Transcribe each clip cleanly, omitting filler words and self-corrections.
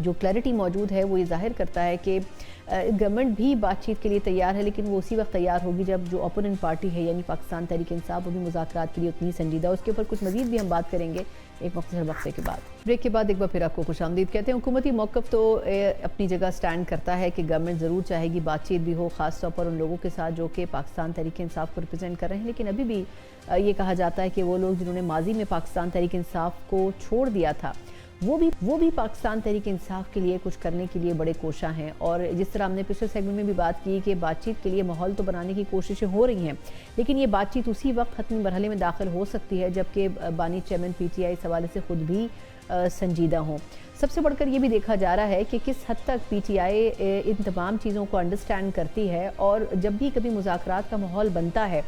جو کلیئرٹی موجود ہے وہ یہ ظاہر کرتا ہے کہ گورنمنٹ بھی بات چیت کے لیے تیار ہے، لیکن وہ اسی وقت تیار ہوگی جب جو اپوننٹ پارٹی ہے یعنی پاکستان تحریک انصاف وہ بھی مذاکرات کے لیے اتنی سنجیدہ. اس کے اوپر کچھ مزید بھی ہم بات کریں گے ایک مختصر وقفے کے بعد. بریک کے بعد ایک بار پھر آپ کو خوش آمدید کہتے ہیں. حکومتی موقف تو اپنی جگہ سٹینڈ کرتا ہے کہ گورنمنٹ ضرور چاہے گی بات چیت بھی ہو، خاص طور پر ان لوگوں کے ساتھ جو کہ پاکستان تحریک انصاف کو ریپرزینٹ کر رہے ہیں، لیکن ابھی بھی یہ کہا جاتا ہے کہ وہ لوگ جنہوں نے ماضی میں پاکستان تحریک انصاف کو چھوڑ دیا تھا وہ بھی پاکستان تحریک انصاف کے لیے کچھ کرنے کے لیے بڑے کوشاں ہیں. اور جس طرح ہم نے پچھلے سیگمنٹ میں بھی بات کی کہ بات چیت کے لیے ماحول تو بنانے کی کوششیں ہو رہی ہیں، لیکن یہ بات چیت اسی وقت حتمی مرحلے میں داخل ہو سکتی ہے جبکہ بانی چیئرمین پی ٹی آئی اس حوالے سے خود بھی سنجیدہ ہوں. سب سے بڑھ کر یہ بھی دیکھا جا رہا ہے کہ کس حد تک پی ٹی آئی ان تمام چیزوں کو انڈرسٹینڈ کرتی ہے، اور جب بھی کبھی مذاکرات کا ماحول بنتا ہے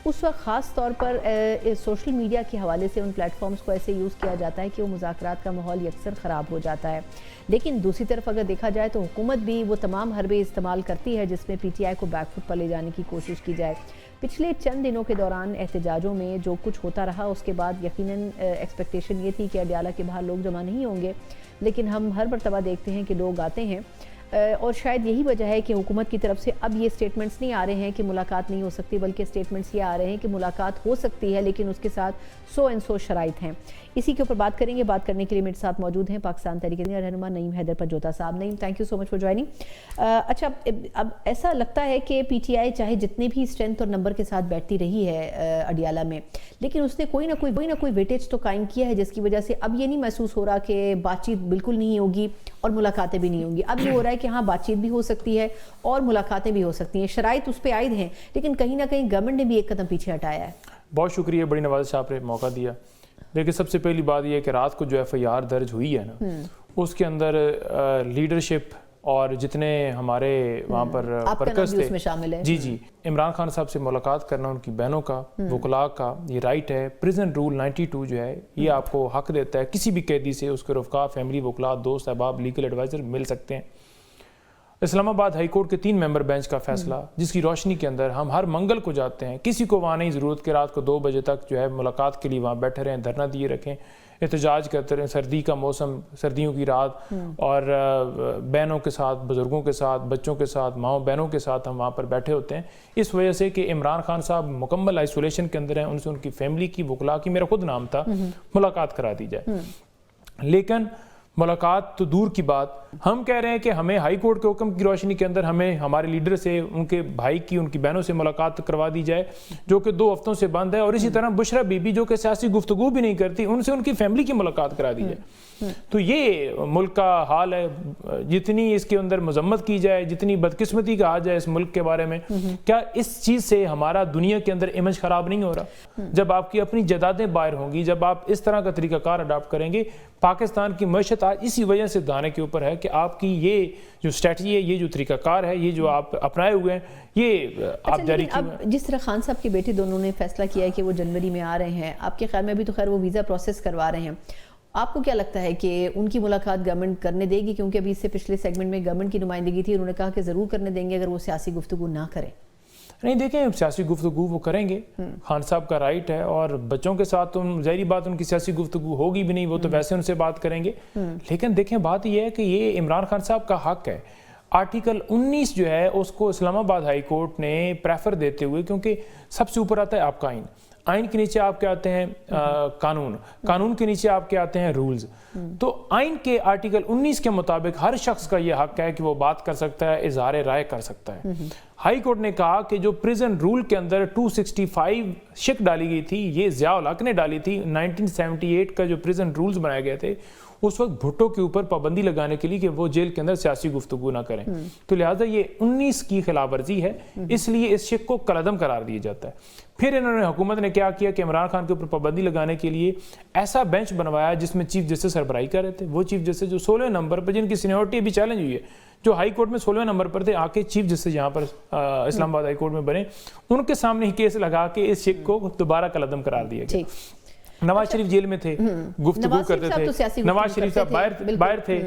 اس وقت خاص طور پر سوشل میڈیا کے حوالے سے ان پلیٹ فارمز کو ایسے یوز کیا جاتا ہے کہ وہ مذاکرات کا ماحول یکسر خراب ہو جاتا ہے. لیکن دوسری طرف اگر دیکھا جائے تو حکومت بھی وہ تمام حربے استعمال کرتی ہے جس میں پی ٹی آئی کو بیک فٹ پر لے جانے کی کوشش کی جائے. پچھلے چند دنوں کے دوران احتجاجوں میں جو کچھ ہوتا رہا اس کے بعد یقیناً ایکسپیکٹیشن یہ تھی کہ اڈیالہ کے باہر لوگ جمع نہیں ہوں گے، لیکن ہم ہر مرتبہ دیکھتے ہیں کہ لوگ آتے ہیں، اور شاید یہی وجہ ہے کہ حکومت کی طرف سے اب یہ سٹیٹمنٹس نہیں آ رہے ہیں کہ ملاقات نہیں ہو سکتی، بلکہ سٹیٹمنٹس یہ آ رہے ہیں کہ ملاقات ہو سکتی ہے لیکن اس کے ساتھ سو اینڈ سو شرائط ہیں. اسی کے اوپر بات کریں گے. بات کرنے کے لیے میرے ساتھ موجود ہیں پاکستان تحریک رہنما نعیم حیدر پنجوتا صاحب. Naeem, thank you so much for joining. اچھا، اب ایسا لگتا ہے کہ پی ٹی آئی چاہے جتنے بھی اسٹرینتھ اور نمبر کے ساتھ بیٹھتی رہی ہے اڈیالہ میں، لیکن اس نے کوئی نہ کوئی ویٹیج تو قائم کیا ہے جس کی وجہ سے اب یہ نہیں محسوس ہو رہا کہ بات چیت بالکل نہیں ہوگی اور ملاقاتیں بھی نہیں ہوں گی. اب یہ ہو رہا ہے کہ ہاں بات چیت بھی ہو سکتی ہے اور ملاقاتیں بھی ہو سکتی ہیں، شرائط اس پہ عائد ہیں، لیکن کہیں نہ کہیں گورنمنٹ نے بھی ایک قدم پیچھے ہٹایا ہے. بہت شکریہ، بڑی نوازش آپ نے موقع دیا. دیکھیں، سب سے پہلی بات یہ ہے کہ رات کو جو ایف آئی آر درج ہوئی ہے نا، اس کے اندر لیڈرشپ اور جتنے ہمارے وہاں پر ورکرز تھے، جی عمران خان صاحب سے ملاقات کرنا، ان کی بہنوں کا، وکلاء کا یہ رائٹ ہے. پریزن رول 92 جو ہے یہ آپ کو حق دیتا ہے کسی بھی قیدی سے اس کے رفقا، فیملی، وکلاء، دوست، احباب، لیگل ایڈوائزر مل سکتے ہیں. اسلام آباد ہائی کورٹ کے 3 ممبر بینچ کا فیصلہ جس کی روشنی کے اندر ہم ہر منگل کو جاتے ہیں، کسی کو وہاں نہیں ضرورت کہ رات کو 2 بجے تک جو ہے ملاقات کے لیے وہاں بیٹھے رہیں، دھرنا دیے رکھیں، احتجاج کرتے رہیں. سردی کا موسم، سردیوں کی رات، اور بہنوں کے ساتھ، بزرگوں کے ساتھ، بچوں کے ساتھ، ماؤں بہنوں کے ساتھ ہم وہاں پر بیٹھے ہوتے ہیں، اس وجہ سے کہ عمران خان صاحب مکمل آئسولیشن کے اندر ہیں. ان سے ان کی فیملی کی، وکلاء کی، میرا خود نام تھا، ملاقات کرا دی جائے. لیکن ملاقات تو دور کی بات، ہم کہہ رہے ہیں کہ ہمیں ہائی کورٹ کے حکم کی روشنی کے اندر ہمیں ہمارے لیڈر سے، ان کے بھائی کی، ان کی بہنوں سے ملاقات کروا دی جائے جو کہ 2 ہفتوں سے بند ہے. اور اسی طرح بشرا بی بی جو کہ سیاسی گفتگو بھی نہیں کرتی، ان سے ان کی فیملی کی ملاقات کرا دی جائے. تو یہ ملک کا حال ہے. جتنی اس کے اندر مذمت کی جائے، جتنی بدقسمتی کہا جائے اس ملک کے بارے میں، کیا اس چیز سے ہمارا دنیا کے اندر امیج خراب نہیں ہو رہا؟ جب آپ کی اپنی جائیدادیں باہر ہوں گی، جب آپ اس طرح کا طریقہ کار اڈاپٹ کریں گے. پاکستان کی معیشت آج اسی وجہ سے دانے کے اوپر ہے کہ آپ کی یہ جو اسٹریٹجی ہے، یہ جو طریقہ کار ہے، یہ جو آپ اپنائے ہوئے ہیں، یہ آپ جاری کی. اب جس طرح خان صاحب کے بیٹے دونوں نے فیصلہ کیا ہے کہ وہ جنوری میں آ رہے ہیں، آپ کے خیال میں بھی تو خیر وہ ویزا پروسیس کروا رہے ہیں، آپ کو کیا لگتا ہے کہ ان کی ملاقات گورنمنٹ کرنے دے گی؟ کیونکہ ابھی اس سے پچھلے سیگمنٹ میں گورنمنٹ کی نمائندگی تھی، انہوں نے کہا کہ ضرور کرنے دیں گے اگر وہ سیاسی گفتگو نہ کریں. نہیں، دیکھیں سیاسی گفتگو وہ کریں گے، خان صاحب کا رائٹ ہے، اور بچوں کے ساتھ تو ظاہری بات ان کی سیاسی گفتگو ہوگی بھی نہیں، وہ تو ویسے ان سے بات کریں گے. لیکن دیکھیں بات یہ ہے کہ یہ عمران خان صاحب کا حق ہے. آرٹیکل 19 جو ہے اس کو اسلام آباد ہائی کورٹ نے پریفر دیتے ہوئے، کیونکہ سب سے اوپر آتا ہے آپ کا آئین، آئین کے نیچے آپ کے آتے ہیں قانون، قانون کے نیچے آپ کے آتے ہیں رولز. تو آئین کے آرٹیکل 19 کے مطابق ہر شخص کا یہ حق ہے کہ وہ بات کر سکتا ہے، اظہار رائے کر سکتا ہے. ہائی کورٹ نے کہا کہ جو پریزن رول کے اندر 265 شک ڈالی گئی تھی، یہ ضیاء الحق نے ڈالی تھی. 1978 کا جو پریزن رولز بنائے گئے تھے اس وقت بھٹو کے اوپر پابندی لگانے کے لیے کہ وہ جیل کے اندر سیاسی گفتگو نہ کریں. تو لہٰذا یہ 19 کی خلاف ورزی ہے، اس لیے اس شک کو کالعدم قرار دیا جاتا ہے. پھر انہوں نے حکومت نے کیا کیا کہ عمران خان کے اوپر پابندی لگانے کے لیے ایسا بینچ بنوایا جس میں چیف جسٹس سربراہی کر رہے تھے. وہ چیف جسٹس جو 16 نمبر پر، جن کی سینیورٹی ابھی چیلنج ہوئی ہے، جو ہائی کورٹ میں 16 نمبر پر تھے، آ کے چیف جسٹس یہاں پر اسلام آباد ہائی کورٹ میں بنے، ان کے سامنے ہی کیس لگا کے اس شک کو دوبارہ کالعدم قرار دیا گیا. نواز شریف جیل میں تھے، گفتگو کرتے تھے، نواز شریف صاحب باہر تھے،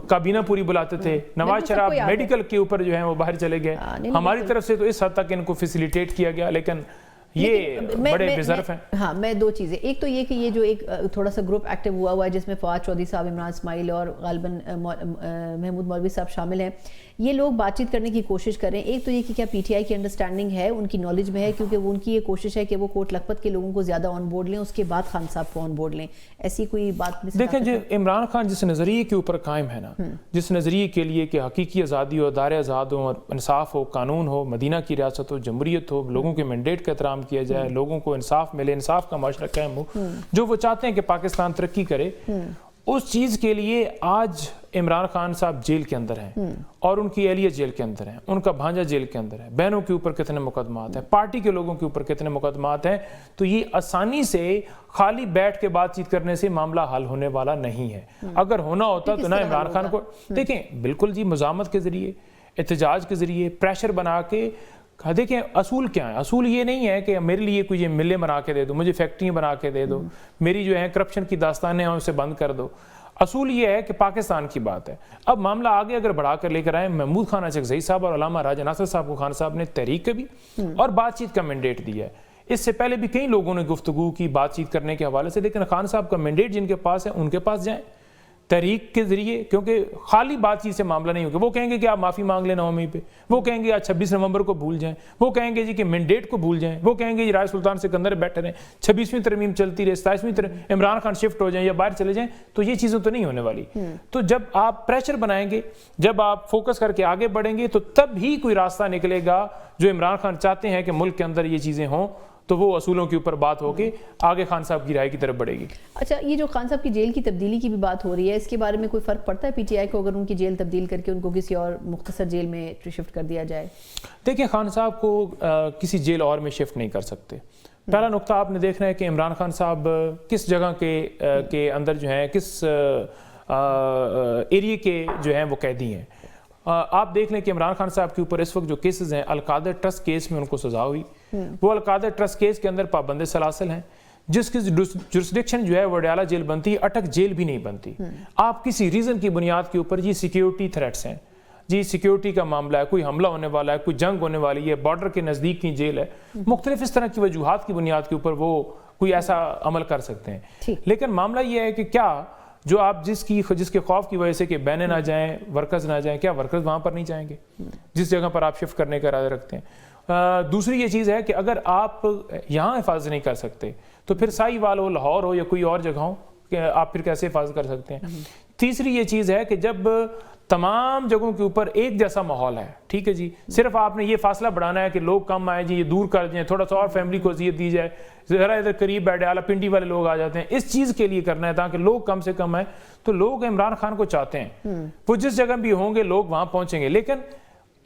کابینہ پوری بلاتے تھے. نواز شریف میڈیکل کے اوپر جو ہیں وہ باہر چلے گئے. ہماری طرف سے تو اس حد تک ان کو فیسیلیٹیٹ کیا گیا، لیکن یہ بڑے بزرف ہیں. ہاں میں دو چیزیں, ایک تو یہ کہ یہ جو ایک تھوڑا سا گروپ ایکٹیو ہوا ہے جس میں فواد چودھری صاحب, عمران اسماعیل اور غالباً محمود مولوی صاحب شامل ہیں, یہ لوگ بات چیت کرنے کی کوشش کر رہے ہیں. ایک تو یہ کہ کیا پی ٹی آئی کی انڈرسٹینڈنگ ہے, ان کی نالج میں ہے, کیونکہ وہ ان کی یہ کوشش ہے کہ وہ کوٹ لکھپت کے لوگوں کو زیادہ آن بورڈ لیں, اس کے بعد خان صاحب کو آن بورڈ لیں, ایسی کوئی بات؟ دیکھیں جو عمران خان جس نظریے کے اوپر قائم ہے نا, جس نظریے کے لیے کہ حقیقی آزادی ہو, ادارے آزاد ہوں اور انصاف ہو, قانون ہو, مدینہ کی ریاست ہو, جمہوریت ہو, لوگوں کے مینڈیٹ کا احترام کیا جائے, لوگوں کو انصاف ملے, انصاف کا معاشرہ قائم ہو, جو وہ چاہتے ہیں کہ پاکستان ترقی کرے, اس چیز کے لیے آج عمران خان صاحب جیل کے اندر ہیں اور ان کی اہلیہ جیل کے اندر ہیں, ان کا بھانجا جیل کے اندر ہے, بہنوں کے اوپر کتنے مقدمات ہیں, پارٹی کے لوگوں کے اوپر کتنے مقدمات ہیں. تو یہ آسانی سے خالی بیٹھ کے بات چیت کرنے سے معاملہ حل ہونے والا نہیں ہے. اگر ہونا ہوتا تو نہ عمران خان کو دیکھیں بالکل جی مزاحمت کے ذریعے, احتجاج کے ذریعے, پریشر بنا کے. دیکھیں اصول کیا ہے, اصول یہ نہیں ہے کہ میرے لیے کوئی ملیں بنا کے دے دو, مجھے فیکٹریاں بنا کے دے دو, میری جو ہے کرپشن کی داستانیں ہیں اسے بند کر دو. اصول یہ ہے کہ پاکستان کی بات ہے. اب معاملہ آگے اگر بڑھا کر لے کر آئے, محمود خان اچکزئی صاحب اور علامہ راجہ ناصر صاحب کو خان صاحب نے تحریک کا بھی اور بات چیت کا مینڈیٹ دیا ہے. اس سے پہلے بھی کئی لوگوں نے گفتگو کی بات چیت کرنے کے حوالے سے, لیکن خان صاحب کا مینڈیٹ جن کے پاس ہے ان کے پاس جائیں تحریک کے ذریعے, کیونکہ خالی بات چیت سے معاملہ نہیں ہوگا. وہ کہیں گے کہ آپ معافی مانگ لیں 9 مئی پہ, وہ کہیں گے آج 26 نومبر کو بھول جائیں, وہ کہیں گے جی کہ مینڈیٹ کو بھول جائیں, وہ کہیں گے جی رائے سلطان سکندر بیٹھے رہیں, 26ویں ترمیم چلتی رہے, 27ویں ترمیم عمران خان شفٹ ہو جائیں یا باہر چلے جائیں. تو یہ چیزیں تو نہیں ہونے والی. تو جب آپ پریشر بنائیں گے, جب آپ فوکس کر کے آگے بڑھیں گے, تو تب ہی کوئی راستہ نکلے گا. جو عمران خان چاہتے ہیں کہ ملک کے اندر یہ چیزیں ہوں, تو وہ اصولوں کے اوپر بات ہو کے آگے خان صاحب کی رائے کی طرف بڑھے گی. اچھا, یہ جو خان صاحب کی جیل کی تبدیلی کی بھی بات ہو رہی ہے, اس کے بارے میں کوئی فرق پڑتا ہے پی ٹی آئی کو اگر ان کی جیل تبدیل کر کے ان کو کسی اور مختصر جیل میں شفٹ کر دیا جائے؟ دیکھیں خان صاحب کو کسی جیل اور میں شفٹ نہیں کر سکتے. پہلا نقطہ آپ نے دیکھنا ہے کہ عمران خان صاحب کس جگہ کے اندر جو ہیں, کس ایریے کے جو ہیں وہ قیدی ہیں. آپ دیکھ لیں کہ عمران خان صاحب کے اوپر اس وقت جو کیسز ہیں, القادر ٹرسٹ کیس میں ان کو سزا ہوئی. وہ القادر ٹرسٹ کیس کے اندر پابند سلاسل ہیں, جس کی جورسڈکشن جو ہے وڈیالہ جیل بنتی, اٹک جیل بھی نہیں بنتی. آپ کسی ریزن کی بنیاد کے اوپر جی سیکیورٹی تھریٹس ہیں, جی سیکیورٹی کا معاملہ ہے, کوئی حملہ ہونے والا ہے, کوئی جنگ ہونے والی ہے, بارڈر کے نزدیک کی جیل ہے, مختلف اس طرح کی وجوہات کی بنیاد کے اوپر وہ کوئی ایسا عمل کر سکتے ہیں. لیکن معاملہ یہ ہے کہ کیا جو آپ جس کے خوف کی وجہ سے کہ بہنیں نہ جائیں, ورکرز نہ جائیں, کیا ورکرز وہاں پر نہیں جائیں گے جس جگہ پر آپ شفٹ کرنے کا ارادہ رکھتے ہیں؟ دوسری یہ چیز ہے کہ اگر آپ یہاں حفاظت نہیں کر سکتے تو پھر سائی وال ہو, لاہور ہو یا کوئی اور جگہ ہو, کہ آپ پھر کیسے حفاظت کر سکتے ہیں؟ تیسری یہ چیز ہے کہ جب تمام جگہوں کے اوپر ایک جیسا ماحول ہے, ٹھیک ہے جی, صرف آپ نے یہ فاصلہ بڑھانا ہے کہ لوگ کم آئیں جی, یہ دور کر دیں, تھوڑا سا اور فیملی کو اذیت دی جائے, ذرا ادھر قریب بیٹھے, اعلیٰ پنڈی والے لوگ آ جاتے ہیں, اس چیز کے لیے کرنا ہے تاکہ لوگ کم سے کم آئیں. تو لوگ عمران خان کو چاہتے ہیں, وہ جس جگہ بھی ہوں گے لوگ وہاں پہنچیں گے, لیکن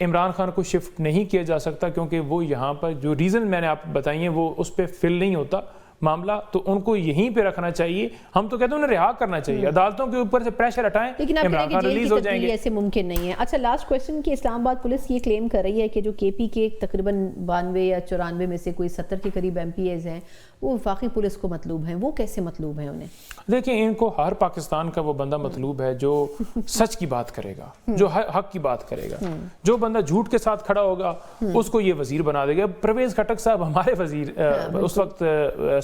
عمران خان کو شفٹ نہیں کیا جا سکتا کیونکہ وہ یہاں پر جو ریزن میں نے آپ بتائی ہیں وہ اس پہ فل نہیں ہوتا معاملہ. تو ان کو یہیں پہ رکھنا چاہیے. ہم تو کہتے ہیں انہیں رہا کرنا چاہیے, عدالتوں کے اوپر سے پریشر ہٹائیں, عمران خان ریلیز ہو جائیں گے. ایسے ممکن نہیں ہے. اچھا, لاسٹ کویسچن کہ اسلام آباد پولیس یہ کلیم کر رہی ہے کہ جو کے پی کے تقریباً 92 یا 94 میں سے کوئی 70 کے قریب ایم پی ایز ہیں وہ وفاقی پولیس کو مطلوب ہیں. وہ کیسے مطلوب ہیں انہیں؟ دیکھیں ان کو ہر پاکستان کا وہ بندہ مطلوب ہے جو سچ کی بات کرے گا, جو حق کی بات کرے گا. جو بندہ جھوٹ کے ساتھ کھڑا ہوگا اس کو یہ وزیر بنا دے گا. پرویز خٹک صاحب ہمارے وزیر اس وقت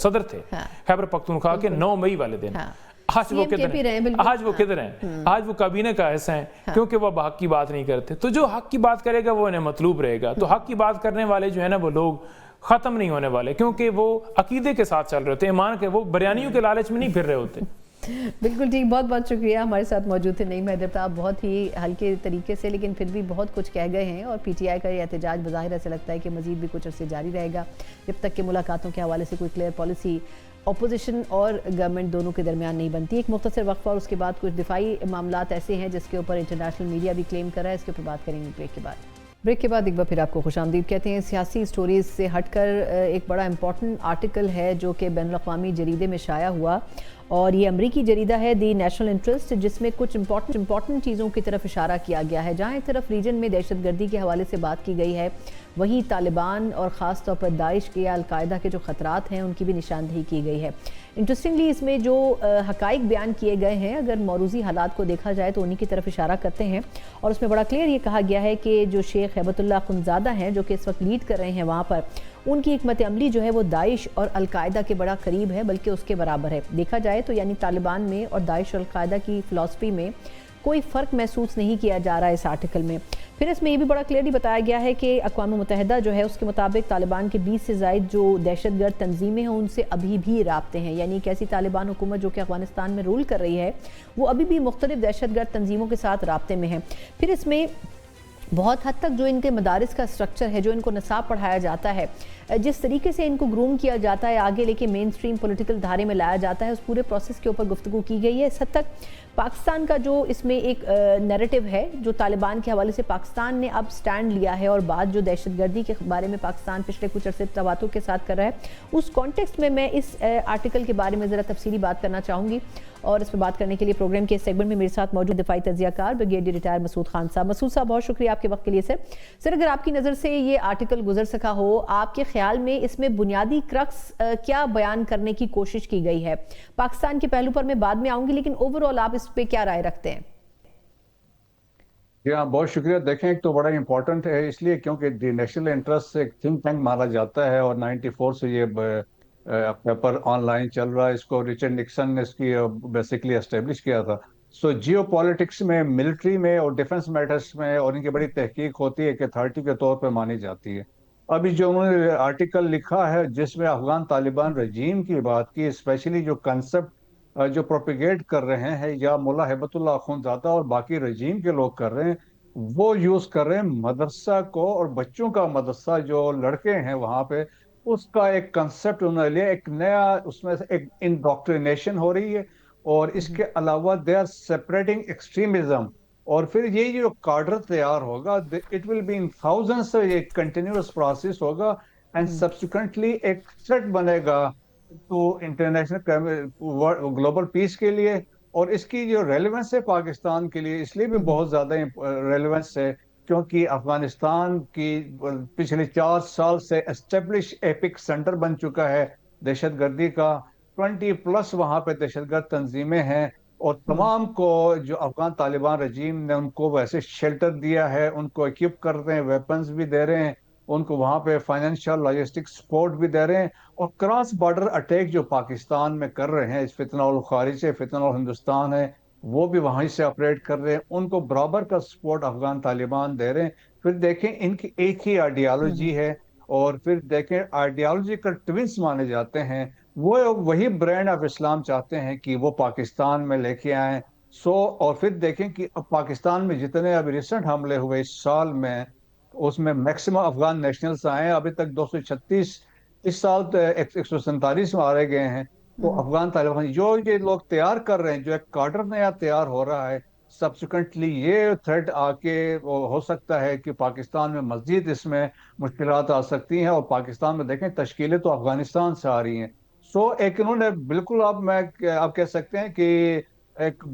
صدر تھے خیبر پختونخوا کے 9 مئی والے دن. آج وہ کدھر ہیں؟ آج وہ کابینہ کا حصہ ہیں کیونکہ وہ حق کی بات نہیں کرتے. تو جو حق کی بات کرے گا وہ انہیں مطلوب رہے گا. تو حق کی بات کرنے والے جو ہے نا وہ لوگ ختم نہیں ہونے والے, کیونکہ وہ عقیدے کے ساتھ چل رہے ہوتے, ایمان کے, وہ بریانیوں کے لالچ میں نہیں پھر رہے ہوتے. بالکل ٹھیک, بہت بہت شکریہ. ہمارے ساتھ موجود تھے نعیم حیدر صاحب, بہت ہی ہلکے طریقے سے لیکن پھر بھی بہت کچھ کہہ گئے ہیں, اور پی ٹی آئی کا یہ احتجاج بظاہر ایسا لگتا ہے کہ مزید بھی کچھ عرصے جاری رہے گا جب تک کہ ملاقاتوں کے حوالے سے کوئی کلیئر پالیسی اپوزیشن اور گورنمنٹ دونوں کے درمیان نہیں بنتی. ایک مختصر وقفہ اور اس کے بعد کچھ دفاعی معاملات ایسے ہیں جس کے اوپر انٹرنیشنل میڈیا بھی کلیم کر رہا ہے, اس کے اوپر بات کریں گے بریک کے بعد. بریک کے بعد ایک بار پھر آپ کو خوش آمدید کہتے ہیں. سیاسی سٹوریز سے ہٹ کر ایک بڑا امپورٹنٹ آرٹیکل ہے جو کہ بین الاقوامی جریدے میں شائع ہوا, اور یہ امریکی جریدہ ہے دی نیشنل انٹرسٹ, جس میں کچھ امپورٹنٹ چیزوں کی طرف اشارہ کیا گیا ہے. جہاں ایک طرف ریجن میں دہشت گردی کے حوالے سے بات کی گئی ہے, وہیں طالبان اور خاص طور پر داعش کے یا القاعدہ کے جو خطرات ہیں ان کی بھی نشاندہی کی گئی ہے. انٹرسٹنگلی اس میں جو حقائق بیان کیے گئے ہیں اگر موروثی حالات کو دیکھا جائے تو انہی کی طرف اشارہ کرتے ہیں, اور اس میں بڑا کلیئر یہ کہا گیا ہے کہ جو شیخ ہیبت اللہ اخندزادہ ہیں جو کہ اس وقت لیڈ کر رہے ہیں وہاں پر, ان کی حکمت عملی جو ہے وہ داعش اور القاعدہ کے بڑا قریب ہے، بلکہ اس کے برابر ہے۔ دیکھا جائے تو یعنی طالبان میں اور داعش اور القاعدہ کی فلسفی میں کوئی فرق محسوس نہیں کیا جا رہا ہے اس آرٹیکل میں۔ پھر اس میں یہ بھی بڑا کلیئرلی بتایا گیا ہے کہ اقوام متحدہ جو ہے اس کے مطابق طالبان کے 20 سے زائد جو دہشت گرد تنظیمیں ہیں ان سے ابھی بھی رابطے ہیں، یعنی ایک ایسی طالبان حکومت جو کہ افغانستان میں رول کر رہی ہے وہ ابھی بھی مختلف دہشت گرد تنظیموں کے ساتھ رابطے میں ہیں۔ پھر اس میں بہت حد تک جو ان کے مدارس کا سٹرکچر ہے، جو ان کو نصاب پڑھایا جاتا ہے، جس طریقے سے ان کو گروم کیا جاتا ہے آگے لے کے مین سٹریم پولیٹیکل دھارے میں لایا جاتا ہے، اس پورے پروسیس کے اوپر گفتگو کی گئی ہے۔ اس حد تک پاکستان کا جو اس میں ایک نیریٹو ہے جو طالبان کے حوالے سے پاکستان نے اب سٹینڈ لیا ہے اور بات جو دہشت گردی کے بارے میں پاکستان پچھلے کچھ عرصے تواتر کے ساتھ کر رہا ہے، اس کانٹیکسٹ میں میں اس آرٹیکل کے بارے میں ذرا تفصیلی بات کرنا چاہوں گی، اور اس پہ بات کرنے کے لیے پروگرام کے سیگمنٹ میں میرے ساتھ موجود دفاعی تجزیہ کار بریگیڈیئر ریٹائر مسعود خان صاحب۔ مسعود صاحب بہت شکریہ آپ کے وقت کے لیے۔ سر اگر آپ کی نظر سے یہ آرٹیکل گزر سکا ہو، آپ کے خیال میں اس میں بنیادی کرکس کیا بیان کرنے کی کوشش کی گئی ہے؟ پاکستان کے پہلو پر میں بعد میں آؤں گی، لیکن اوورآل آپ اس پہ کیا رائے رکھتے ہیں؟ جی ہاں، بہت شکریہ۔ دیکھیں ایک تو بڑا امپورٹنٹ ہے اس لیے کیونکہ دی نیشنل انٹرسٹ ایک تھنک ٹینک مانا جاتا ہے، اور 94 سے یہ پیپر آن لائن چل رہا ہے۔ اس کو رچرڈ نکسن نے اس کی بیسیکلی اسٹیبلش کیا تھا۔ سو جیو پالیٹکس میں، ملٹری میں اور ڈیفنس میٹرز میں اور ان کی بڑی تحقیق ہوتی ہے، ایک اتھارٹی کے طور پہ مانی جاتی ہے۔ ابھی جو انہوں نے آرٹیکل لکھا ہے جس میں افغان طالبان رجیم کی بات کی، اسپیشلی جو کنسپٹ جو پروپیگیٹ کر رہے ہیں یا ملا ہیبت اللہ اخونزادہ اور باقی رجیم کے لوگ کر رہے ہیں، وہ یوز کر رہے ہیں مدرسہ کو، اور بچوں کا مدرسہ جو لڑکے ہیں وہاں پہ، اس کا ایک کنسپٹ انہوں نے لیا، ایک نیا اس میں سے ایک انڈوکٹرینیشن ہو رہی ہے، اور اس کے علاوہ دے آر سیپریٹنگ ایکسٹریمزم۔ اور پھر یہ جو کارڈر تیار ہوگا، it will be in thousands, یہ کنٹینیوس پروسیس ہوگا، اینڈ سبسیکوینٹلی ایک تھریٹ بنے گا تو انٹرنیشنل گلوبل پیس کے لیے۔ اور اس کی جو ریلیونس ہے پاکستان کے لیے اس لیے بھی بہت زیادہ ریلیونس ہے کیونکہ افغانستان کی پچھلے 4 سال سے اسٹیبلش ایپک سینٹر بن چکا ہے دہشت گردی کا۔ 20+ وہاں پہ دہشت گرد تنظیمیں ہیں، اور تمام کو جو افغان طالبان رجیم نے ان کو ویسے شیلٹر دیا ہے، ان کو اکوپ کر رہے ہیں، ویپنز بھی دے رہے ہیں، ان کو وہاں پہ فائنینشیل لاجسٹک سپورٹ بھی دے رہے ہیں، اور کراس بارڈر اٹیک جو پاکستان میں کر رہے ہیں، اس فتنہ الخارج سے فتنہ الہندوستان ہے وہ بھی وہیں سے آپریٹ کر رہے ہیں، ان کو برابر کا سپورٹ افغان طالبان دے رہے ہیں۔ پھر دیکھیں ان کی ایک ہی آئیڈیالوجی ہے، اور پھر دیکھیں آئیڈیالوجیکل ٹوینس مانے جاتے ہیں، وہ وہی برانڈ آف اسلام چاہتے ہیں کہ وہ پاکستان میں لے کے آئیں۔ اور پھر دیکھیں کہ اب پاکستان میں جتنے ابھی ریسنٹ حملے ہوئے اس سال میں، اس میں میکسیمم افغان نیشنلز آئے ہیں، ابھی تک 236، اس سال 147 مارے گئے ہیں۔ تو افغان طالبان جو یہ لوگ تیار کر رہے ہیں، جو ایک کارڈر نیا تیار ہو رہا ہے، سبسیکوینٹلی یہ تھریٹ آ کے ہو سکتا ہے کہ پاکستان میں مزید اس میں مشکلات آ سکتی ہیں، اور پاکستان میں دیکھیں تشکیلیں تو افغانستان سے آ رہی ہیں۔ ایک انہوں نے بالکل آپ کہہ سکتے ہیں کہ ایک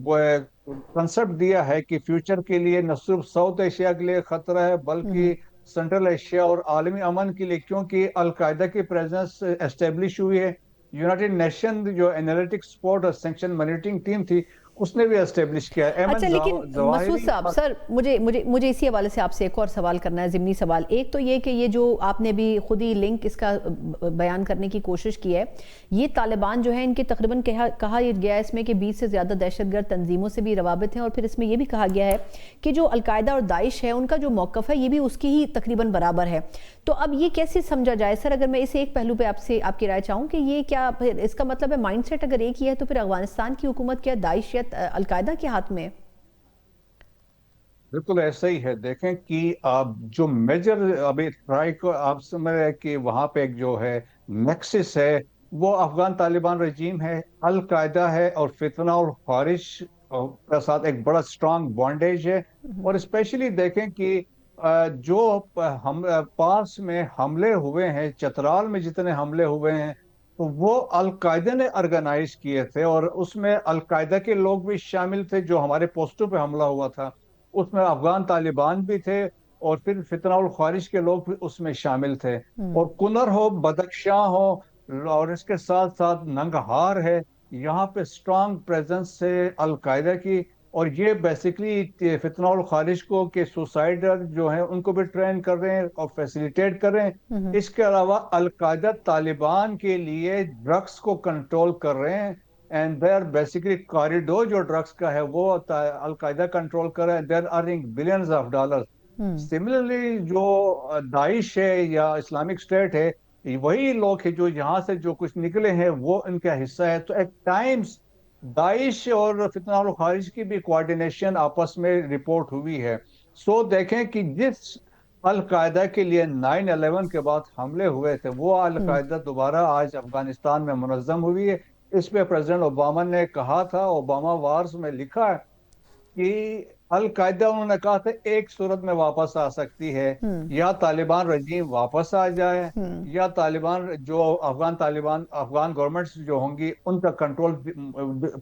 کنسپٹ دیا ہے کہ فیوچر کے لیے نہ صرف ساؤتھ ایشیا کے لیے خطرہ ہے بلکہ سینٹرل ایشیا اور عالمی امن کے لیے، کیونکہ القاعدہ کی پریزنس اسٹیبلش ہوئی ہے۔ یونائٹڈ نیشن جو انالیٹک سپورٹ اور سینکشن مانیٹرنگ ٹیم تھی اس نے بھی اسٹیبلش کیا ہے۔ اچھا لیکن مسعود صاحب، سر مجھے اسی حوالے سے آپ سے ایک اور سوال کرنا ہے، ضمنی سوال۔ ایک تو یہ کہ یہ جو آپ نے بھی خود ہی لنک اس کا بیان کرنے کی کوشش کی ہے، یہ طالبان جو ہیں ان کے تقریباً کہا گیا ہے اس میں کہ 20 سے زیادہ دہشت گرد تنظیموں سے بھی روابط ہیں، اور پھر اس میں یہ بھی کہا گیا ہے کہ جو القاعدہ اور داعش ہے ان کا جو موقف ہے یہ بھی اس کی ہی تقریباً برابر ہے۔ تو اب یہ کیسے سمجھا جائے سر؟ اگر میں اس ایک پہلو پہ آپ کی رائے چاہوں کہ یہ کیا اس کا مطلب ہے مائنڈ سیٹ اگر ایک ہی ہے تو پھر افغانستان کی حکومت کیا داعش یا القاعدہ کے ہاتھ میں؟ بالکل ایسا ہی ہے۔ دیکھیں کہ آپ جو میجر ابھی ٹرائی کو آپ سمجھ رہے ہیں کہ وہاں پہ ایک جو ہے نیکسس ہے وہ افغان طالبان رجیم ہے، القاعدہ ہے، اور فتنہ اور خارج کے ساتھ ایک بڑا سٹرانگ بانڈیج ہے۔ اور اسپیشلی دیکھیں کہ جو پاس میں حملے ہوئے ہیں، چترال میں جتنے حملے ہوئے ہیں تو وہ القاعدہ نے آرگنائز کیے تھے، اور اس میں القاعدہ کے لوگ بھی شامل تھے۔ جو ہمارے پوسٹوں پہ حملہ ہوا تھا اس میں افغان طالبان بھی تھے، اور پھر فتنہ الخارج کے لوگ بھی اس میں شامل تھے۔ اور کنر ہو، بدخشاں ہو، اور اس کے ساتھ ساتھ ننگہار ہے، یہاں پہ سٹرانگ پریزنس ہے القاعدہ کی۔ اور یہ بیسکلی فتنہ الخارج کو کہ سوسائڈر جو ہیں ان کو بھی ٹرین کر رہے ہیں اور فیسیلیٹیٹ کر رہے ہیں. اس کے علاوہ القاعدہ طالبان کے لیے ڈرگس کو کنٹرول کر رہے ہیں and they are basically corridor جو ڈرگس کا ہے وہ القاعدہ کنٹرول کر رہے ہیں. They are earning billions of dollar. Similarly جو داعش ہے یا اسلامک اسٹیٹ ہے وہی لوگ ہیں جو یہاں سے جو کچھ نکلے ہیں وہ ان کا حصہ ہے. تو ایٹ ٹائمز داعش اور فتنہ الخارج کی بھی کوارڈینیشن آپس میں رپورٹ ہوئی ہے. سو دیکھیں کہ جس القاعدہ کے لیے 9/11 کے بعد حملے ہوئے تھے وہ القاعدہ دوبارہ آج افغانستان میں منظم ہوئی ہے. اس پہ پریزیڈنٹ اوباما نے کہا تھا, اوباما وارز میں لکھا ہے کہ القاعدہ انہوں نے کہا تھا ایک صورت میں واپس آ سکتی ہے, یا طالبان رجیم واپس آ جائے یا طالبان جو افغان گورنمنٹس جو ہوں گی ان کا کنٹرول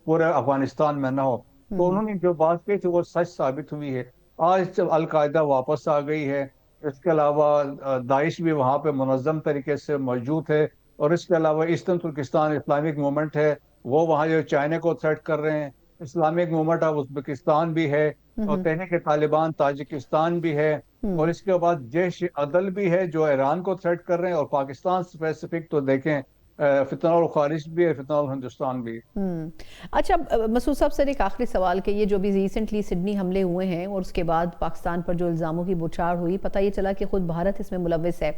پورے افغانستان میں نہ ہو. تو انہوں نے جو بات کی تھی وہ سچ ثابت ہوئی ہے. آج القاعدہ واپس آ گئی ہے. اس کے علاوہ داعش بھی وہاں پہ منظم طریقے سے موجود ہے. اور اس کے علاوہ ایسٹرن ترکستان اسلامک موومنٹ ہے وہ وہاں جو چائنا کو تھریٹ کر رہے ہیں. اسلامک موومنٹ آف ازبکستان بھی ہے اور تحریک طالبان تاجکستان بھی ہے. اور اس کے بعد جیش عدل بھی ہے جو ایران کو تھریٹ کر رہے ہیں. اور پاکستان اسپیسیفک تو دیکھیں فتنہ الخارج بھی ہے, فتنہ الہندوستان بھی. اچھا مسعود صاحب سر ایک آخری سوال کہ یہ جو بھی ریسنٹلی سڈنی حملے ہوئے ہیں اور اس کے بعد پاکستان پر جو الزاموں کی بوچھاڑ ہوئی, پتہ یہ چلا کہ خود بھارت اس میں ملوث ہے.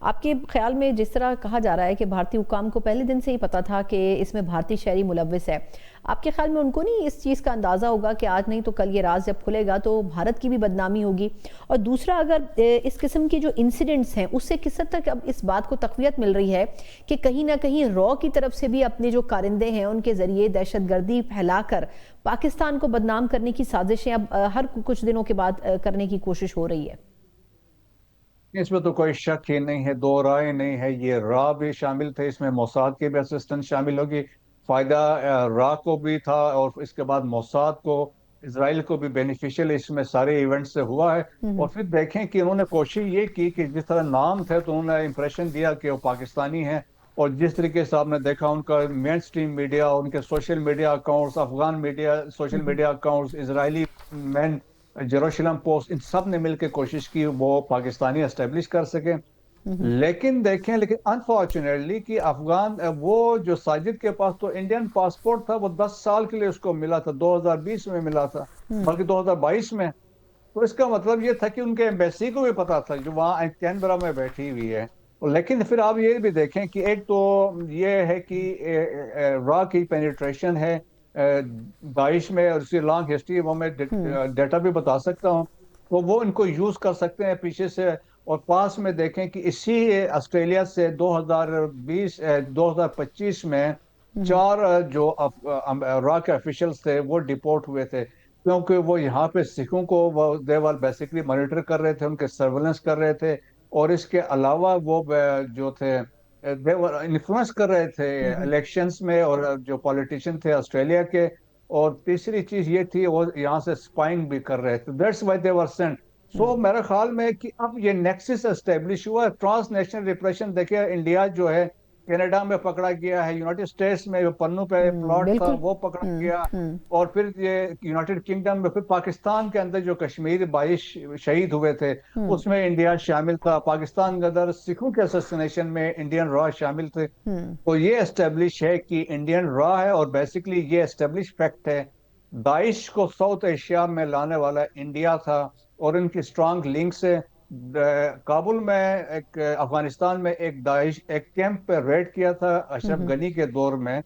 آپ کے خیال میں جس طرح کہا جا رہا ہے کہ بھارتی حکام کو پہلے دن سے ہی پتہ تھا کہ اس میں بھارتی شہری ملوث ہے, آپ کے خیال میں ان کو نہیں اس چیز کا اندازہ ہوگا کہ آج نہیں تو کل یہ راز جب کھلے گا تو بھارت کی بھی بدنامی ہوگی؟ اور دوسرا اگر اس قسم کے جو انسیڈنٹس ہیں اس سے کس حد تک اب اس بات کو تقویت مل رہی ہے کہ کہیں نہ کہیں رو کی طرف سے بھی اپنے جو کارندے ہیں ان کے ذریعے دہشت گردی پھیلا کر پاکستان کو بدنام کرنے کی سازشیں اب ہر کچھ دنوں کے بعد کرنے کی کوشش ہو رہی ہے؟ اس میں تو کوئی شک ہی نہیں ہے, دو رائے نہیں ہے. یہ را بھی شامل تھے اس میں, موساد کے بھی اسسٹنٹ شامل ہوگی. فائدہ را کو بھی تھا اور اس کے بعد موساد کو, اسرائیل کو بھی بینیفیشل اس میں سارے ایونٹ سے ہوا ہے. اور پھر دیکھیں کہ انہوں نے کوشش یہ کی کہ جس طرح نام تھے تو انہوں نے امپریشن دیا کہ وہ پاکستانی ہیں. اور جس طریقے سے آپ نے دیکھا ان کا مین سٹریم میڈیا, ان کے social media accounts, Afghan media social media accounts, اسرائیلی مین جیروشلم پوسٹ, ان سب نے مل کے کوشش کی وہ پاکستانی اسٹیبلش کر سکیں. لیکن انفارچونیٹلی کہ افغان وہ جو ساجد کے پاس تو انڈین پاسپورٹ تھا وہ 10 سال کے لیے اس کو ملا تھا, 2020 میں ملا تھا بلکہ 2022 میں. تو اس کا مطلب یہ تھا کہ ان کے ایمبیسی کو بھی پتا تھا جو وہاں کینبرا میں بیٹھی ہوئی ہے. لیکن پھر آپ یہ بھی دیکھیں کہ ایک تو یہ ہے کہ را کی پینیٹریشن ہے داعش میں اور اس کی لانگ ہسٹری وہ میں ڈیٹا بھی بتا سکتا ہوں, تو وہ ان کو یوز کر سکتے ہیں پیچھے سے. اور پاس میں دیکھیں کہ اسی آسٹریلیا سے 2025 میں 4 جو را کے آفیشلز تھے وہ ڈیپورٹ ہوئے تھے کیونکہ وہ یہاں پہ سکھوں کو دے ور بیسیکلی مانیٹر کر رہے تھے, ان کے سرویلنس کر رہے تھے. اور اس کے علاوہ وہ جو تھے انفلوئنس کر رہے تھے الیکشنز میں اور جو پولیٹیشین تھے آسٹریلیا کے. اور تیسری چیز یہ تھی وہ یہاں سے اسپائنگ بھی کر رہے تھے. That's why they were sent. So میرے خیال میں کہ اب یہ نیکسس اسٹیبلش ہوا ہے. ٹرانس نیشنل ریپریشن دیکھیں, انڈیا جو ہے کینیڈا میں پکڑا گیا ہے, یونائٹڈ اسٹیٹس میں پنو پہ پلاٹ تھا وہ پکڑا گیا, اور پھر یہ یونائٹڈ کنگڈم میں, پھر پاکستان کے اندر جو کشمیر 22 شہید ہوئے تھے اس میں انڈیا شامل تھا. پاکستان کے اندر سکھوں کے اسسینیشن میں انڈین را شامل تھے. تو یہ اسٹیبلش ہے کہ انڈین را ہے, اور بیسیکلی یہ اسٹیبلش فیکٹ ہے داعش کو ساؤتھ ایشیا میں لانے والا انڈیا تھا اور ان کی اسٹرانگ لنکس ہے. کابل میں ایک افغانستان میں ایک کیمپ پہ ریڈ کیا تھا اشرف غنی کے دور میں,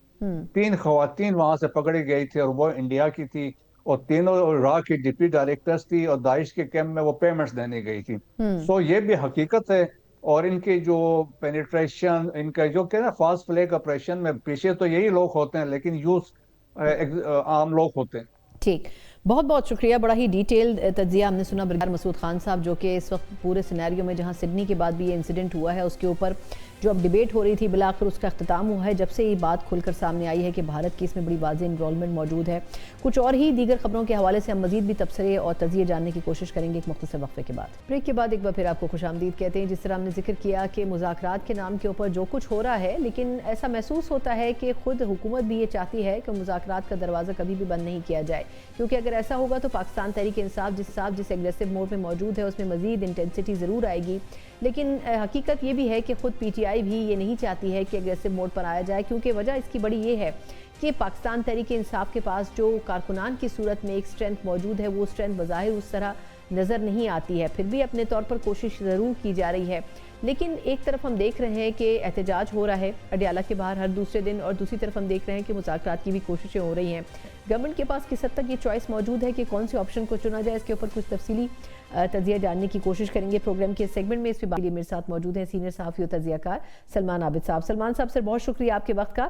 3 خواتین وہاں سے پکڑی گئی تھی اور وہ انڈیا کی تھی, اور تینوں را کی ڈپٹی ڈائریکٹرز تھی, اور داعش کے کیمپ میں وہ پیمنٹس دینے گئی تھی. سو یہ بھی حقیقت ہے. اور ان کی جو پینیٹریشن, ان کا جو کہ نا فاسٹ فلیگ آپریشن میں پیچھے تو یہی لوگ ہوتے ہیں لیکن یوز عام لوگ ہوتے ہیں. ٹھیک, بہت بہت شکریہ. بڑا ہی ڈیٹیل تجزیہ ہم نے سنا بریگیڈیئر مسعود خان صاحب, جو کہ اس وقت پورے سینیریو میں جہاں سڈنی کے بعد بھی یہ انسیڈنٹ ہوا ہے اس کے اوپر جو اب ڈیبیٹ ہو رہی تھی بالآخر اس کا اختتام ہوا ہے جب سے یہ بات کھل کر سامنے آئی ہے کہ بھارت کی اس میں بڑی واضح انرولمنٹ موجود ہے. کچھ اور ہی دیگر خبروں کے حوالے سے ہم مزید بھی تبصرے اور تجزیے جاننے کی کوشش کریں گے ایک مختصر وقفے کے بعد. بریک کے بعد ایک بار پھر آپ کو خوش آمدید کہتے ہیں. جس طرح ہم نے ذکر کیا کہ مذاکرات کے نام کے اوپر جو کچھ ہو رہا ہے, لیکن ایسا محسوس ہوتا ہے کہ خود حکومت بھی یہ چاہتی ہے کہ مذاکرات کا دروازہ کبھی بھی بند نہیں کیا جائے, کیونکہ اگر ایسا ہوگا تو پاکستان تحریک انصاف جس ایگریسو موڈ میں موجود ہے اس میں مزید انٹینسٹی ضرور آئے گی، لیکن حقیقت یہ بھی ہے کہ خود پی ٹی آئی بھی یہ نہیں چاہتی ہے کہ ایگریسو موڈ پر آیا جائے، کیونکہ وجہ اس کی بڑی یہ ہے کہ پاکستان تحریک انصاف کے پاس جو کارکنان کی صورت میں ایک سٹرینتھ موجود ہے، وہ سٹرینتھ بظاہر اس طرح نظر نہیں آتی ہے، پھر بھی اپنے طور پر کوشش ضرور کی جا رہی ہے۔ لیکن ایک طرف ہم دیکھ رہے ہیں کہ احتجاج ہو رہا ہے اڈیالہ کے باہر ہر دوسرے دن، اور دوسری طرف ہم دیکھ رہے ہیں کہ مذاکرات کی بھی کوششیں ہو رہی ہیں۔ گورنمنٹ کے پاس کس حد تک یہ چوائس موجود ہے کہ کون سے آپشن کو چنا جائے، اس کے اوپر کچھ تفصیلی تجزیہ جاننے کی کوشش کریں گے پروگرام کے سیگمنٹ میں۔ اس پہ بات کے لیے میرے ساتھ موجود ہیں سینئر صحافی و تجزیہ کار سلمان عابد صاحب۔ سلمان صاحب سر بہت شکریہ آپ کے وقت کا۔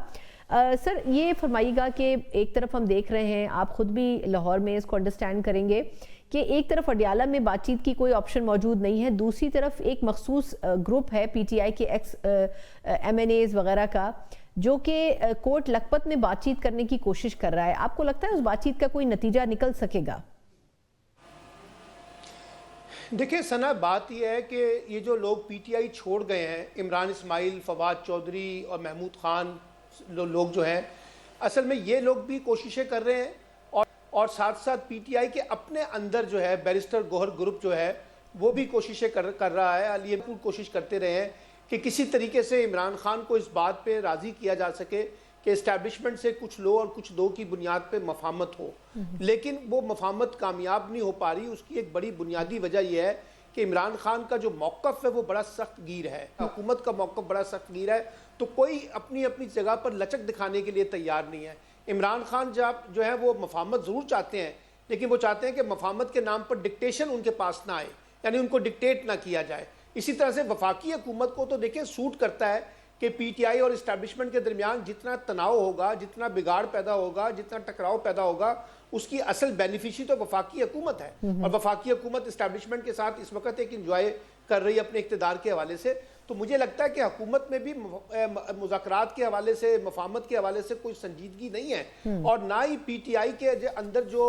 سر یہ فرمائیے گا کہ ایک طرف ہم دیکھ رہے ہیں، آپ خود بھی لاہور میں اس کو انڈرسٹینڈ کریں گے کہ ایک طرف اڈیالہ میں بات چیت کی کوئی آپشن موجود نہیں ہے، دوسری طرف ایک مخصوص گروپ ہے پی ٹی آئی کے ایکس ایم این ایز وغیرہ کا جو کہ کوٹ لکھپت میں بات چیت کرنے کی کوشش کر رہا ہے۔ آپ کو لگتا ہے اس بات چیت کا کوئی نتیجہ نکل سکے گا؟ دیکھیں ثنا، بات یہ ہے کہ یہ جو لوگ پی ٹی آئی چھوڑ گئے ہیں، عمران اسماعیل، فواد چودھری اور محمود خان لوگ جو ہیں، اصل میں یہ لوگ بھی کوششیں کر رہے ہیں اور ساتھ ساتھ پی ٹی آئی کے اپنے اندر جو ہے بیرسٹر گوہر گروپ جو ہے وہ بھی کوششیں کر رہا ہے۔ علی پور کوشش کرتے رہے ہیں کہ کسی طریقے سے عمران خان کو اس بات پہ راضی کیا جا سکے کہ اسٹیبلشمنٹ سے کچھ لو اور کچھ دو کی بنیاد پہ مفاہمت ہو، لیکن وہ مفاہمت کامیاب نہیں ہو پا رہی۔ اس کی ایک بڑی بنیادی وجہ یہ ہے کہ عمران خان کا جو موقف ہے وہ بڑا سخت گیر ہے، حکومت کا موقف بڑا سخت گیر ہے، تو کوئی اپنی جگہ پر لچک دکھانے کے لیے تیار نہیں ہے۔ عمران خان جو ہے وہ مفاہمت ضرور چاہتے ہیں، لیکن وہ چاہتے ہیں کہ مفاہمت کے نام پر ڈکٹیشن ان کے پاس نہ آئے، یعنی ان کو ڈکٹیٹ نہ کیا جائے۔ اسی طرح سے وفاقی حکومت کو تو دیکھیں سوٹ کرتا ہے کہ پی ٹی آئی اور اسٹیبلشمنٹ کے درمیان جتنا تناؤ ہوگا، جتنا بگاڑ پیدا ہوگا، جتنا ٹکراؤ پیدا ہوگا، اس کی اصل بینیفیشری تو وفاقی حکومت ہے، اور وفاقی حکومت اسٹیبلشمنٹ کے ساتھ اس وقت ایک انجوائے کر رہی ہے اپنے اقتدار کے حوالے سے۔ تو مجھے لگتا ہے کہ حکومت میں بھی مذاکرات کے حوالے سے، مفاہمت کے حوالے سے کوئی سنجیدگی نہیں ہے، اور نہ ہی پی ٹی آئی کے اندر جو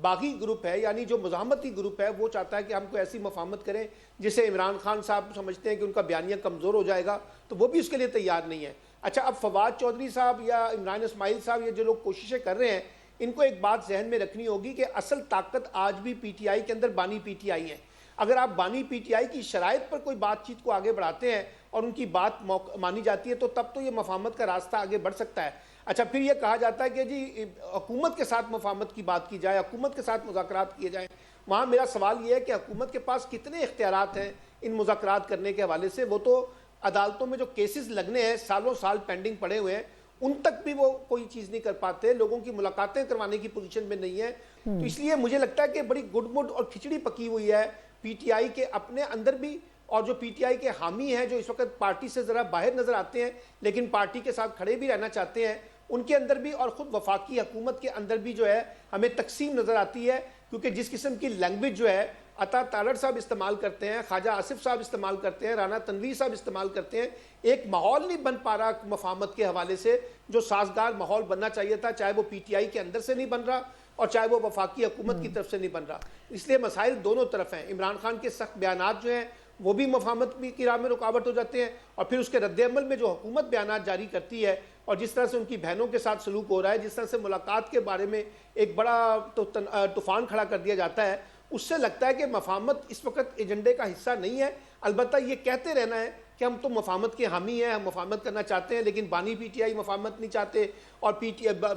باغی گروپ ہے، یعنی جو مزاحمتی گروپ ہے، وہ چاہتا ہے کہ ہم کو ایسی مفاہمت کریں جسے عمران خان صاحب سمجھتے ہیں کہ ان کا بیانیہ کمزور ہو جائے گا، تو وہ بھی اس کے لیے تیار نہیں ہے۔ اچھا، اب فواد چودھری صاحب یا عمران اسماعیل صاحب، یہ جو لوگ کوششیں کر رہے ہیں، ان کو ایک بات ذہن میں رکھنی ہوگی کہ اصل طاقت آج بھی پی ٹی آئی کے اندر بانی پی ٹی آئی ہے۔ اگر آپ بانی پی ٹی آئی کی شرائط پر کوئی بات چیت کو آگے بڑھاتے ہیں اور ان کی بات مانی جاتی ہے، تو تب تو یہ مفاہمت کا راستہ آگے بڑھ سکتا ہے۔ اچھا، پھر یہ کہا جاتا ہے کہ جی حکومت کے ساتھ مفاہمت کی بات کی جائے، حکومت کے ساتھ مذاکرات کیے جائیں۔ وہاں میرا سوال یہ ہے کہ حکومت کے پاس کتنے اختیارات ہیں ان مذاکرات کرنے کے حوالے سے؟ وہ تو عدالتوں میں جو کیسز لگنے ہیں، سالوں سال پینڈنگ پڑے ہوئے ہیں، ان تک بھی وہ کوئی چیز نہیں کر پاتے، لوگوں کی ملاقاتیں کروانے کی پوزیشن میں نہیں ہے۔ تو اس لیے مجھے لگتا ہے کہ بڑی گڈ مڈ اور کھچڑی پکی ہوئی ہے پی ٹی آئی کے اپنے اندر بھی، اور جو پی ٹی آئی کے حامی ہیں، جو اس وقت پارٹی سے ذرا باہر نظر آتے ہیں لیکن پارٹی کے ساتھ کھڑے بھی رہنا چاہتے ہیں، ان کے اندر بھی، اور خود وفاقی حکومت کے اندر بھی جو ہے ہمیں تقسیم نظر آتی ہے، کیونکہ جس قسم کی لینگویج جو ہے عطا تالڑ صاحب استعمال کرتے ہیں، خواجہ آصف صاحب استعمال کرتے ہیں، رانا تنویر صاحب استعمال کرتے ہیں، ایک ماحول نہیں بن پا رہا مفاہمت کے حوالے سے، جو سازگار ماحول بننا چاہیے تھا، چاہے وہ پی ٹی آئی کے اندر سے نہیں بن رہا اور چاہے وہ وفاقی حکومت کی طرف سے نہیں بن رہا۔ اس لیے مسائل دونوں طرف ہیں۔ عمران خان کے سخت بیانات جو ہیں وہ بھی مفاہمت کی راہ میں رکاوٹ ہو جاتے ہیں، اور پھر اس کے رد عمل میں جو حکومت بیانات جاری کرتی ہے اور جس طرح سے ان کی بہنوں کے ساتھ سلوک ہو رہا ہے، جس طرح سے ملاقات کے بارے میں ایک بڑا طوفان کھڑا کر دیا جاتا ہے، اس سے لگتا ہے کہ مفاہمت اس وقت ایجنڈے کا حصہ نہیں ہے۔ البتہ یہ کہتے رہنا ہے کہ ہم تو مفاہمت کے حامی ہیں، ہم مفاہمت کرنا چاہتے ہیں، لیکن بانی پی ٹی آئی مفاہمت نہیں چاہتے، اور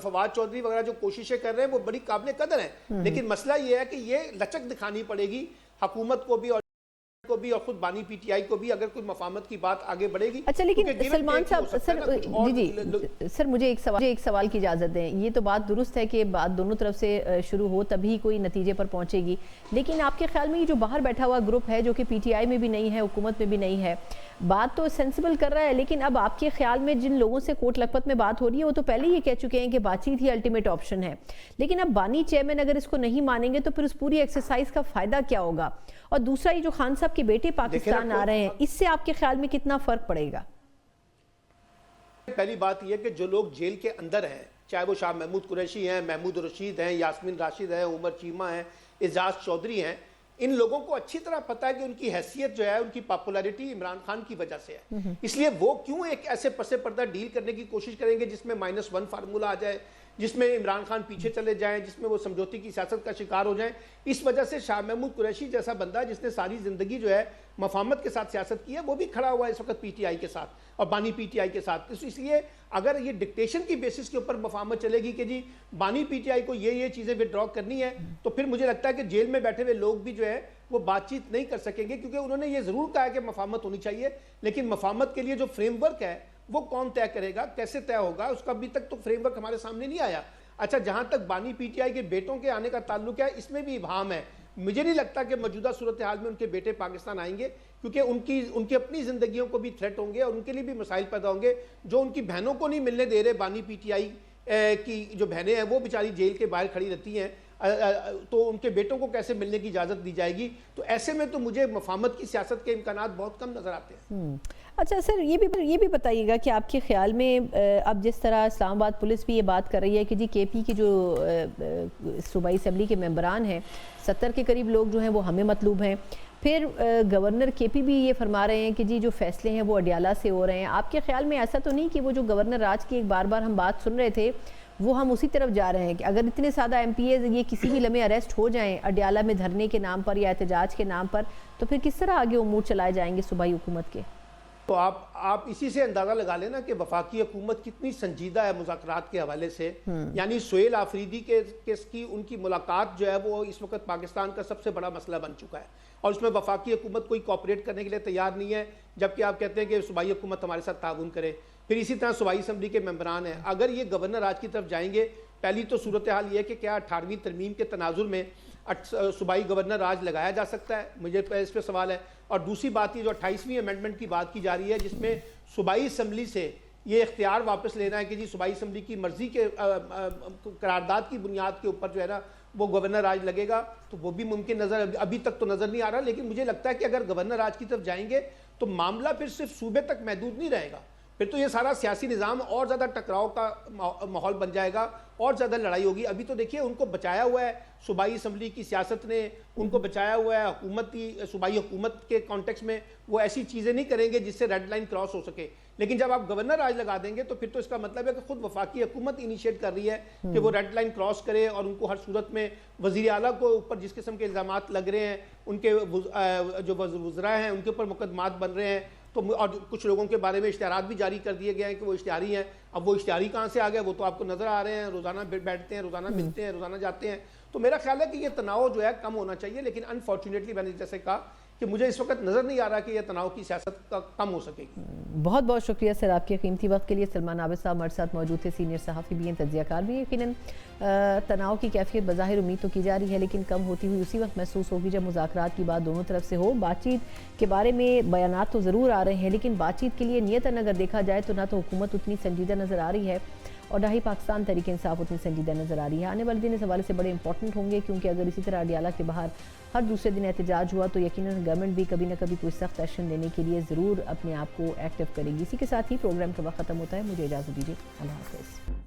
فواد چودھری وغیرہ جو کوششیں کر رہے ہیں وہ بڑی قابل قدر ہیں، لیکن مسئلہ یہ ہے کہ یہ لچک دکھانی پڑے گی حکومت کو بھی اور خود بانی پی ٹی آئی کو بھی، اگر کوئی مفاہمت کی بات آگے بڑھے گی۔ اچھا، لیکن سلمان صاحب سر مجھے ایک سوال کی اجازت دیں۔ یہ تو بات درست ہے کہ بات دونوں طرف سے شروع ہو تبھی کوئی نتیجے پر پہنچے گی، لیکن آپ کے خیال میں یہ جو باہر بیٹھا ہوا گروپ ہے جو کہ پی ٹی آئی میں بھی نہیں ہے، حکومت میں بھی نہیں ہے، بات تو سینسیبل کر رہا ہے، لیکن اب آپ کے خیال میں جن لوگوں سے کوٹ لکھپت میں بات ہو رہی ہے وہ تو پہلے ہی کہہ چکے ہیں کہ بات چیت ہی الٹیمیٹ آپشن ہے، لیکن اب بانی چیئرمین اگر اس کو نہیں مانیں گے تو پھر اس پوری ایکسرسائز کا فائدہ کیا ہوگا؟ اور دوسرا یہ جو خان صاحب کے بیٹے پاکستان آ رہے ہیں، اس سے آپ کے خیال میں کتنا فرق پڑے گا؟ پہلی بات یہ کہ جو لوگ جیل کے اندر ہیں، چاہے وہ شاہ محمود قریشی ہیں، محمود رشید ہیں، یاسمین راشد ہیں، عمر چیمہ ہیں، اعجاز چودھری ہیں، ان لوگوں کو اچھی طرح پتا ہے کہ ان کی حیثیت جو ہے، ان کی پاپولیرٹی عمران خان کی وجہ سے ہے، اس لیے وہ کیوں ایک ایسے پس پردہ ڈیل کرنے کی کوشش کریں گے جس میں -1 فارمولہ آ جائے، جس میں عمران خان پیچھے چلے جائیں، جس میں وہ سمجھوتی کی سیاست کا شکار ہو جائیں. اس وجہ سے شاہ محمود قریشی جیسا بندہ جس نے ساری زندگی جو ہے مفاہمت کے ساتھ سیاست کی ہے، وہ بھی کھڑا ہوا ہے اس وقت پی ٹی آئی کے ساتھ اور بانی پی ٹی آئی کے ساتھ. اس لیے اگر یہ ڈکٹیشن کی بیسس کے اوپر مفاہمت چلے گی کہ جی بانی پی ٹی آئی کو یہ چیزیں وڈرا کرنی ہے، تو پھر مجھے لگتا ہے کہ جیل میں بیٹھے ہوئے لوگ بھی جو ہے وہ بات چیت نہیں کر سکیں گے، کیونکہ انہوں نے یہ ضرور کہا ہے کہ مفاہمت ہونی چاہیے، لیکن مفاہمت کے لیے جو فریم ورک ہے وہ کون طے کرے گا، کیسے طے ہوگا، اس کا ابھی تک تو فریم ورک ہمارے سامنے نہیں آیا. اچھا، جہاں تک بانی پی ٹی آئی کے بیٹوں کے آنے کا تعلق ہے، اس میں بھی ابہام ہے. مجھے نہیں لگتا کہ موجودہ صورتحال میں ان کے بیٹے پاکستان آئیں گے، کیونکہ ان کی اپنی زندگیوں کو بھی تھریٹ ہوں گے اور ان کے لیے بھی مسائل پیدا ہوں گے. جو ان کی بہنوں کو نہیں ملنے دے رہے بانی پی ٹی آئی کی جو بہنیں ہیں، وہ بیچاری جیل کے باہر کھڑی رہتی ہیں، تو ان کے بیٹوں کو کیسے ملنے کی اجازت دی جائے گی؟ تو ایسے میں تو مجھے مفاہمت کی سیاست کے امکانات بہت کم نظر آتے ہیں. اچھا سر، یہ بھی بتائیے گا کہ آپ کے خیال میں اب جس طرح اسلام آباد پولیس بھی یہ بات کر رہی ہے کہ جی کے پی کی جو صوبائی اسمبلی کے ممبران ہیں 70 کے قریب لوگ جو ہیں وہ ہمیں مطلوب ہیں، پھر گورنر کے پی بھی یہ فرما رہے ہیں کہ جی جو فیصلے ہیں وہ اڈیالہ سے ہو رہے ہیں. آپ کے خیال میں ایسا تو نہیں کہ وہ جو گورنر راج کی ایک بار بار ہم بات سن رہے تھے وہ ہم اسی طرف جا رہے ہیں کہ اگر اتنے سادہ ایم پی ایز یہ کسی بھی لمحے اریسٹ ہو جائیں اڈیالہ میں دھرنے کے نام پر یا احتجاج کے نام پر، تو پھر کس طرح آگے امور چلائے جائیں گے صوبائی حکومت کے؟ تو آپ اسی سے اندازہ لگا لینا کہ وفاقی حکومت کتنی سنجیدہ ہے مذاکرات کے حوالے سے. یعنی سہیل آفریدی کی ان کی ملاقات جو ہے وہ اس وقت پاکستان کا سب سے بڑا مسئلہ بن چکا ہے، اور اس میں وفاقی حکومت کوئی کوآپریٹ کرنے کے لیے تیار نہیں ہے، جبکہ آپ کہتے ہیں کہ صوبائی حکومت ہمارے ساتھ تعاون کرے. پھر اسی طرح صوبائی اسمبلی کے ممبران ہیں، اگر یہ گورنر راج کی طرف جائیں گے، پہلی تو صورتحال یہ ہے کہ کیا 18ویں ترمیم کے تناظر میں صوبائی گورنر راج لگایا جا سکتا ہے؟ مجھے اس پہ سوال ہے. اور دوسری بات یہ جو 28ویں امینڈمنٹ کی بات کی جا رہی ہے، جس میں صوبائی اسمبلی سے یہ اختیار واپس لینا ہے کہ جی صوبائی اسمبلی کی مرضی کے قرارداد کی بنیاد کے اوپر جو ہے نا وہ گورنر راج لگے گا، تو وہ بھی ممکن ابھی تک تو نظر نہیں آ رہا. لیکن مجھے لگتا ہے کہ اگر گورنر راج کی طرف جائیں گے تو معاملہ پھر صرف صوبے تک محدود نہیں رہے گا، پھر تو یہ سارا سیاسی نظام اور زیادہ ٹکراؤ کا ماحول بن جائے گا، اور زیادہ لڑائی ہوگی. ابھی تو دیکھیے ان کو بچایا ہوا ہے صوبائی اسمبلی کی سیاست نے، ان کو بچایا ہوا ہے صوبائی حکومت کے کانٹیکس میں. وہ ایسی چیزیں نہیں کریں گے جس سے ریڈ لائن کراس ہو سکے. لیکن جب آپ گورنر راج لگا دیں گے تو پھر تو اس کا مطلب ہے کہ خود وفاقی حکومت انیشیٹ کر رہی ہے کہ وہ ریڈ لائن کراس کرے، اور ان کو ہر صورت میں وزیر اعلیٰ کو اوپر جس قسم کے الزامات لگ رہے ہیں، ان کے جو وزراء ہیں ان کے اوپر مقدمات بن رہے ہیں، تو اور کچھ لوگوں کے بارے میں اشتہارات بھی جاری کر دیے گئے ہیں کہ وہ اشتہاری ہیں. اب وہ اشتہاری کہاں سے آ گئے؟ وہ تو آپ کو نظر آ رہے ہیں، روزانہ بیٹھتے ہیں، روزانہ ملتے ہیں، روزانہ جاتے ہیں. تو میرا خیال ہے کہ یہ تناؤ جو ہے کم ہونا چاہیے، لیکن انفارچونیٹلی میں نے جیسے کہا کہ مجھے اس وقت نظر نہیں آ رہا کہ یہ تناؤ کی سیاست کا کم ہو سکے گی. بہت بہت شکریہ سر آپ کے قیمتی وقت کے لیے. سلمان عابد صاحب ہمارے ساتھ موجود تھے، سینئر صحافی بھی ہیں، تجزیہ کار بھی ہیں. یقیناً تناؤ کی کیفیت بظاہر امید تو کی جا رہی ہے، لیکن کم ہوتی ہوئی اسی وقت محسوس ہوگی جب مذاکرات کی بات دونوں طرف سے ہو. بات چیت کے بارے میں بیانات تو ضرور آ رہے ہیں، لیکن بات چیت کے لیے نیتاً اگر دیکھا جائے تو نہ تو حکومت اتنی سنجیدہ نظر آ رہی ہے اور نہ ہی پاکستان تحریک انصاف اتنی سنجیدہ نظر آ رہی ہے. آنے والے دن اس حوالے سے بڑے امپورٹنٹ ہوں گے، کیونکہ اگر اسی طرح اڈیالہ کے باہر ہر دوسرے دن احتجاج ہوا تو یقیناً گورنمنٹ بھی کبھی نہ کبھی کوئی سخت ایکشن لینے کے لیے ضرور اپنے آپ کو ایکٹیو کرے گی. اسی کے ساتھ ہی پروگرام کا وقت ختم ہوتا ہے. مجھے اجازت دیجیے. اللہ حافظ.